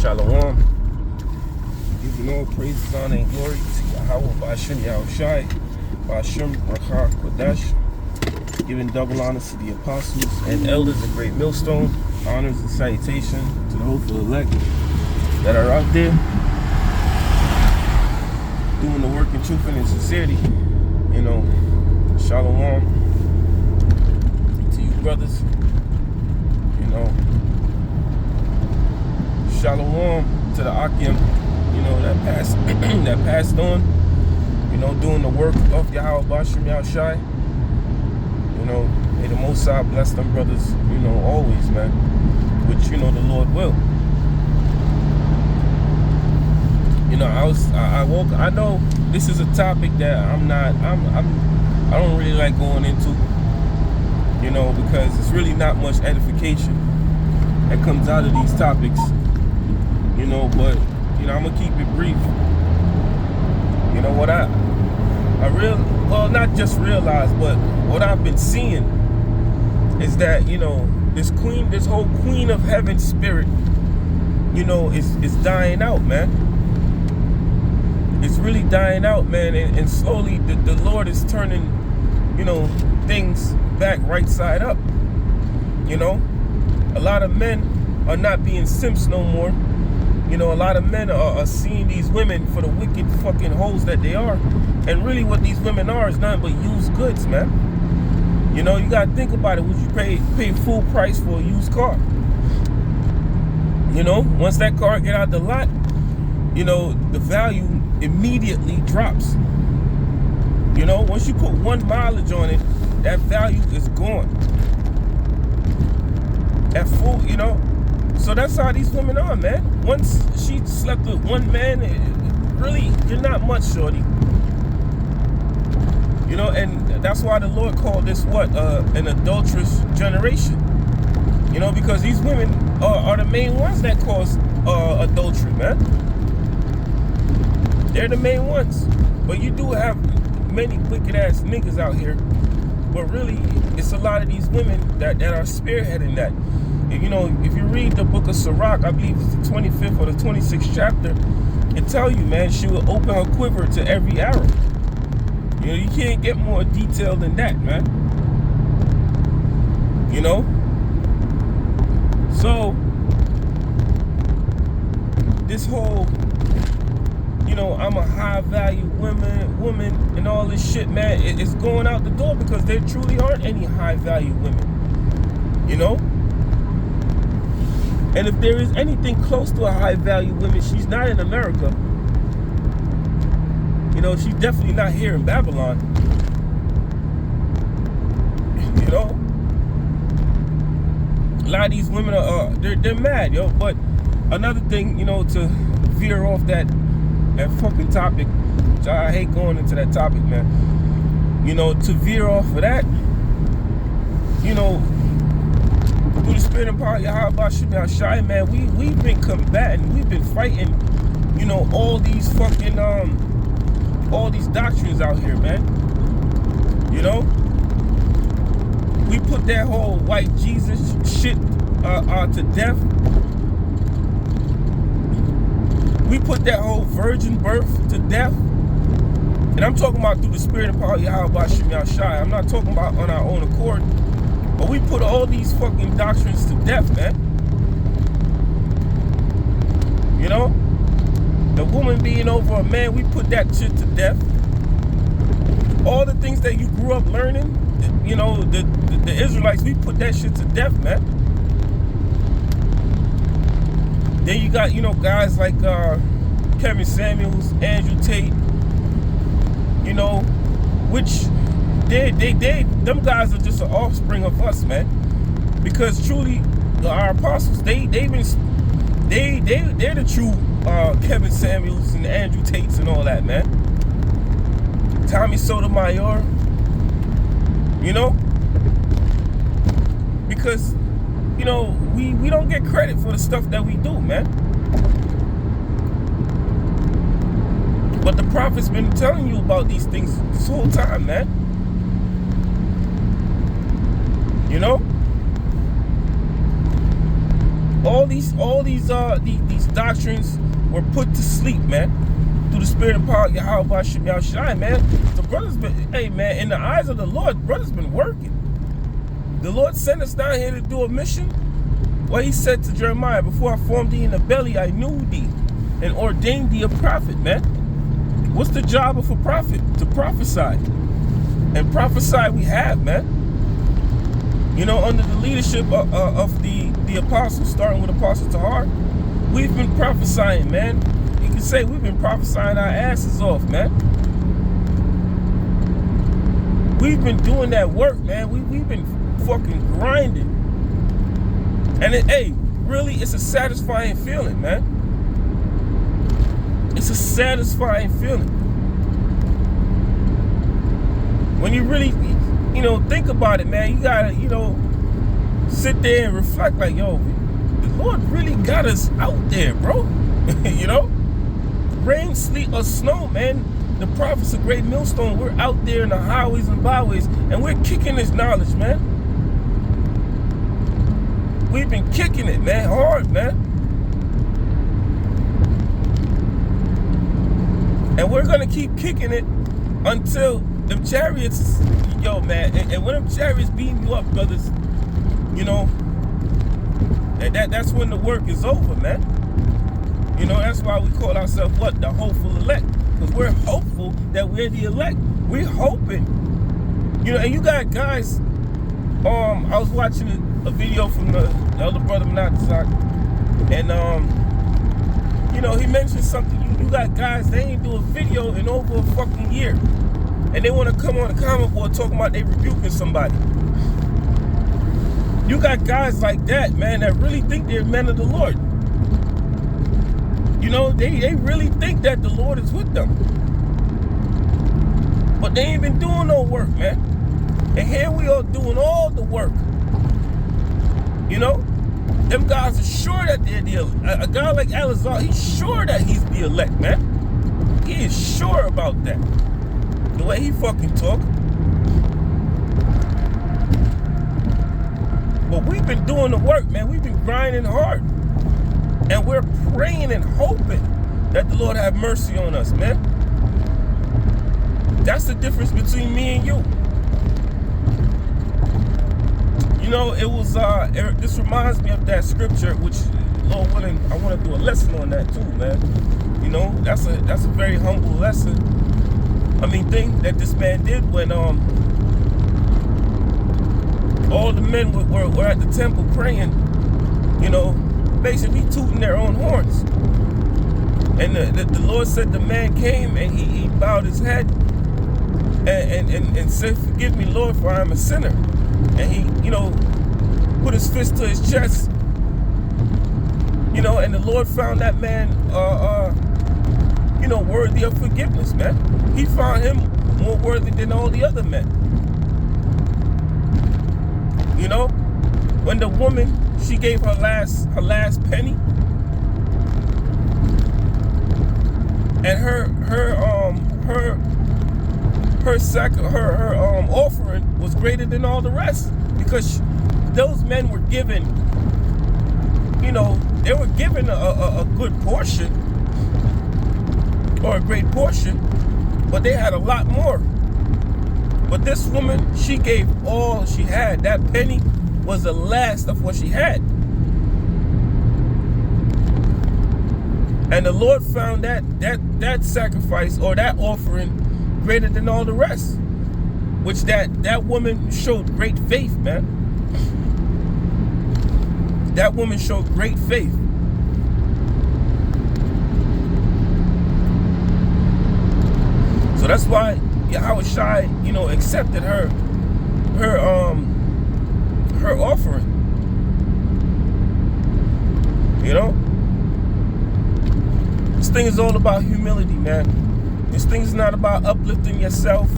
Shalom. Giving all praises, honor, and glory to Yahweh, Ba'ashem Yahushai, Ba'ashem Rakha Kodesh. Giving double honors to the apostles and elders of Great Millstone. Honors and salutation to the hopeful elect that are out there doing the work in truth and in sincerity. You know, Shalom to you brothers. You know, Shalom to the Akim, you know, that passed on, you know, doing the work of Yahweh Ba'ashem Yahushai. You know, may the Most High bless them brothers, you know, always, man, which, you know, the Lord will. You know, I know this is a topic that I don't really like going into, you know, because it's really not much edification that comes out of these topics, you know, but, you know, I'm gonna keep it brief. You know, what not just realized, but what I've been seeing is that, you know, this whole Queen of Heaven spirit, you know, is dying out, man. It's really dying out, man, and slowly the Lord is turning, you know, things back right side up. You know, a lot of men are not being simps no more. You know, a lot of men are seeing these women for the wicked fucking hoes that they are. And really what these women are is nothing but used goods, man. You know, you gotta think about it. Would you pay full price for a used car? You know, once that car get out the lot, you know, the value immediately drops. You know, once you put 1 mileage on it, that value is gone. At full, you know. So that's how these women are, man. Once she slept with one man, really, you're not much, shorty. You know, and that's why the Lord called this an adulterous generation. You know, because these women are the main ones that cause adultery, man. They're the main ones. But you do have many wicked ass niggas out here. But really, it's a lot of these women that are spearheading that. You know, if you read the book of Sirach, I believe it's the 25th or the 26th chapter, it tells you, man, she will open her quiver to every arrow. You know, you can't get more detailed than that, man. You know? So, this whole, you know, I'm a high-value woman, and all this shit, man, it's going out the door because there truly aren't any high-value women. You know? And if there is anything close to a high-value woman, she's not in America. You know, she's definitely not here in Babylon. You know? A lot of these women they're mad, yo. But another thing, you know, to veer off that fucking topic, which I hate going into that topic, man. You know, to veer off of that, you know, through the spirit and power of Yahweh Ba'ashem Yahushai, man, we've been combating, we've been fighting, you know, all these fucking all these doctrines out here, man. You know, we put that whole white Jesus shit to death. We put that whole virgin birth to death. And I'm talking about through the spirit and power of Yahweh Ba'ashem Yahushai. I'm not talking about on our own accord. But we put all these fucking doctrines to death, man. You know? The woman being over a man, we put that shit to death. All the things that you grew up learning, you know, the Israelites, we put that shit to death, man. Then you got, you know, guys like Kevin Samuels, Andrew Tate, you know, which them guys are just an offspring of us, man. Because truly, our apostles, they're the true Kevin Samuels and Andrew Tates and all that, man. Tommy Sotomayor, you know, because, you know, we don't get credit for the stuff that we do, man. But the prophet's been telling you about these things this whole time, man. You know? All these doctrines were put to sleep, man, through the spirit and power of Yahweh Shai, man. The brothers been, hey, man, in the eyes of the Lord, brothers been working. The Lord sent us down here to do a mission. Well, he said to Jeremiah, before I formed thee in the belly, I knew thee and ordained thee a prophet, man. What's the job of a prophet? To prophesy. And prophesy we have, man. You know, under the leadership of the apostles, starting with Apostle Tahar, we've been prophesying, man. You can say we've been prophesying our asses off, man. We've been doing that work, man. We've been fucking grinding. And hey, really, it's a satisfying feeling, man. It's a satisfying feeling. When you really, you know, think about it, man, you gotta, you know, sit there and reflect like, yo, the Lord really got us out there, bro. You know? Rain, sleet, or snow, man. The prophets of Great Millstone, we're out there in the highways and byways, and we're kicking this knowledge, man. We've been kicking it, man, hard, man. And we're gonna keep kicking it until them chariots, yo, man, and when them chariots beam you up, brothers, you know, that's when the work is over, man. You know, that's why we call ourselves what? The hopeful elect. Because we're hopeful that we're the elect. We're hoping. You know, and you got guys, I was watching a video from the elder brother Menachizak, and you know, he mentioned something. You got guys, they ain't do a video in over a fucking year. And they want to come on the comment board talking about they rebuking somebody. You got guys like that, man, that really think they're men of the Lord. You know, they really think that the Lord is with them. But they ain't been doing no work, man. And here we are doing all the work. You know? Them guys are sure that they're the elect. A guy like Elazar, he's sure that he's the elect, man. He is sure about that. The way he fucking talk. But we've been doing the work, man. We've been grinding hard. And we're praying and hoping that the Lord have mercy on us, man. That's the difference between me and you. You know, it was, this reminds me of that scripture, which, Lord willing, I want to do a lesson on that too, man. You know, that's a very humble lesson. I mean, thing that this man did when, all the men were at the temple praying, you know, basically tooting their own horns. And the Lord said the man came and he bowed his head and said, forgive me, Lord, for I am a sinner. And he, you know, put his fist to his chest, you know, and the Lord found that man, you know, worthy of forgiveness, man. He found him more worthy than all the other men. You know, when the woman, she gave her last penny, and her offering was greater than all the rest, because those men were given, you know, they were given a good portion, or a great portion, but they had a lot more. But this woman, she gave all she had. That penny was the last of what she had. And the Lord found that sacrifice, or that offering, greater than all the rest. Which that woman showed great faith, man. That woman showed great faith. So that's why Yahweh Shai, you know, accepted her offering. You know? This thing is all about humility, man. This thing is not about uplifting yourself.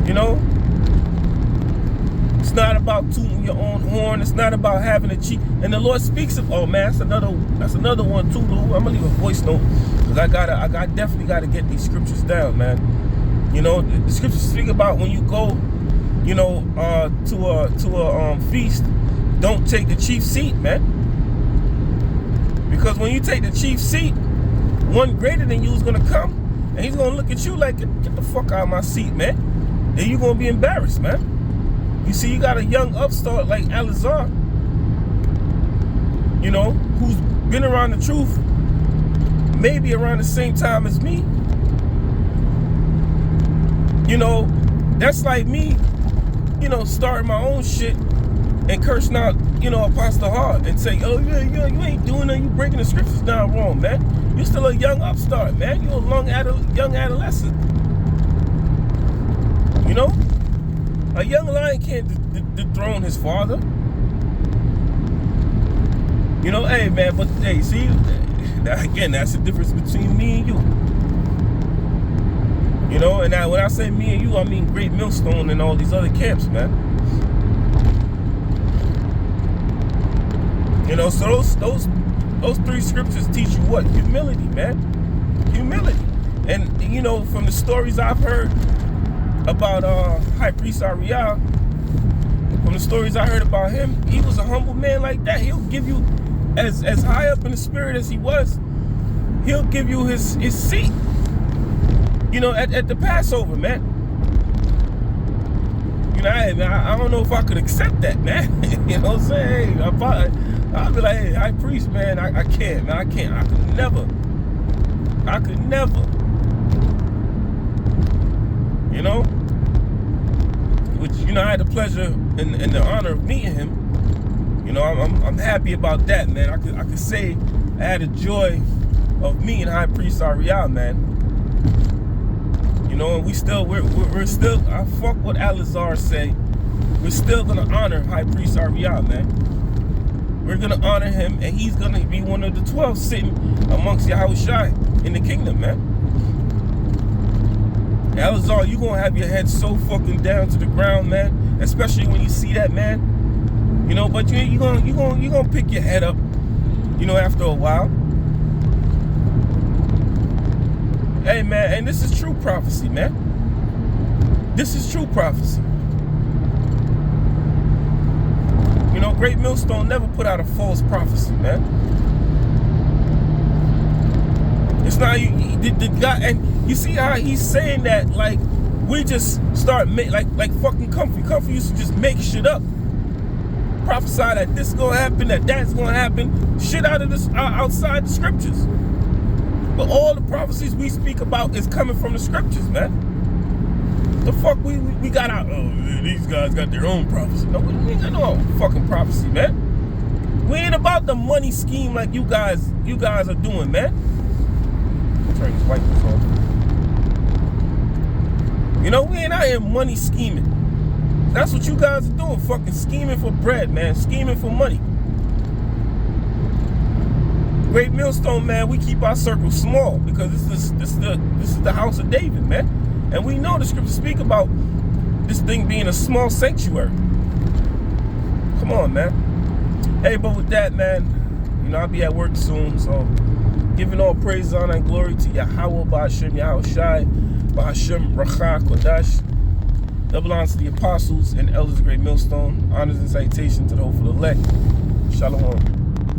You know? It's not about tooting your own horn. It's not about having a cheek. And the Lord speaks of, oh man, that's another one too, Lou. I'm gonna leave a voice note, because I definitely gotta get these scriptures down, man. You know, the scriptures speak about when you go, you know, to a feast, don't take the chief seat, man. Because when you take the chief seat, one greater than you is gonna come, and he's gonna look at you like, get the fuck out of my seat, man. And you're gonna be embarrassed, man. You see, you got a young upstart like Eleazar, you know, who's been around the truth maybe around the same time as me. You know, that's like me, you know, starting my own shit and cursing out, you know, Apostle Hart and saying, oh, you ain't doing nothing, you breaking the scriptures down wrong, man. You're still a young upstart, man. You're a young adolescent. You know? A young lion can't dethrone his father. You know, hey, man, but, hey, see, again, that's the difference between me and you. You know, and now when I say me and you, I mean Great Millstone and all these other camps, man. You know, so those three scriptures teach you what? Humility, man. Humility. And, you know, from the stories I've heard about High Priest Ariel, from the stories I heard about him, he was a humble man like that. He'll give you, as high up in the spirit as he was, he'll give you his seat. You know, at the Passover, man. You know, hey, man, I don't know if I could accept that, man. You know what I'm saying? Hey, I'll be like, hey, high priest, man, I can't, man, I can't. I could never. You know? Which, you know, I had the pleasure and the honor of meeting him. You know, I'm happy about that, man. I could say I had the joy of meeting High Priest Ariel, man. You know, and we're still, I fuck what Eleazar say. We're still gonna honor High Priest Ariel, man. We're gonna honor him, and he's gonna be one of the 12 sitting amongst Yahushua in the kingdom, man. Eleazar, you gonna have your head so fucking down to the ground, man. Especially when you see that, man. You know, but you gonna pick your head up, you know, after a while. Hey, man, and this is true prophecy, man. This is true prophecy. You know, Great Millstone never put out a false prophecy, man. It's not, the guy, and you see how he's saying that, like, we just start, like fucking Comfy used to just make shit up. Prophesy that this is gonna happen, that's gonna happen, shit out of this, outside the scriptures. But all the prophecies we speak about is coming from the scriptures, man. The fuck we got out, these guys got their own prophecy. No, we ain't got no fucking prophecy, man. We ain't about the money scheme like you guys are doing, man. Turn these wipers off. You know, we ain't out here money scheming. That's what you guys are doing, fucking scheming for bread, man, scheming for money. Great Millstone, man, we keep our circle small because this is the house of David, man. And we know the scriptures speak about this thing being a small sanctuary. Come on, man. Hey, but with that, man, you know, I'll be at work soon, so giving all praise, honor, and glory to Yahweh, Ba'ashem, Yahushai, Ba'ashem, Racha, Kodash. Double honors to the apostles and elders of Great Millstone. Honors and citation to the hopeful elect. Shalom.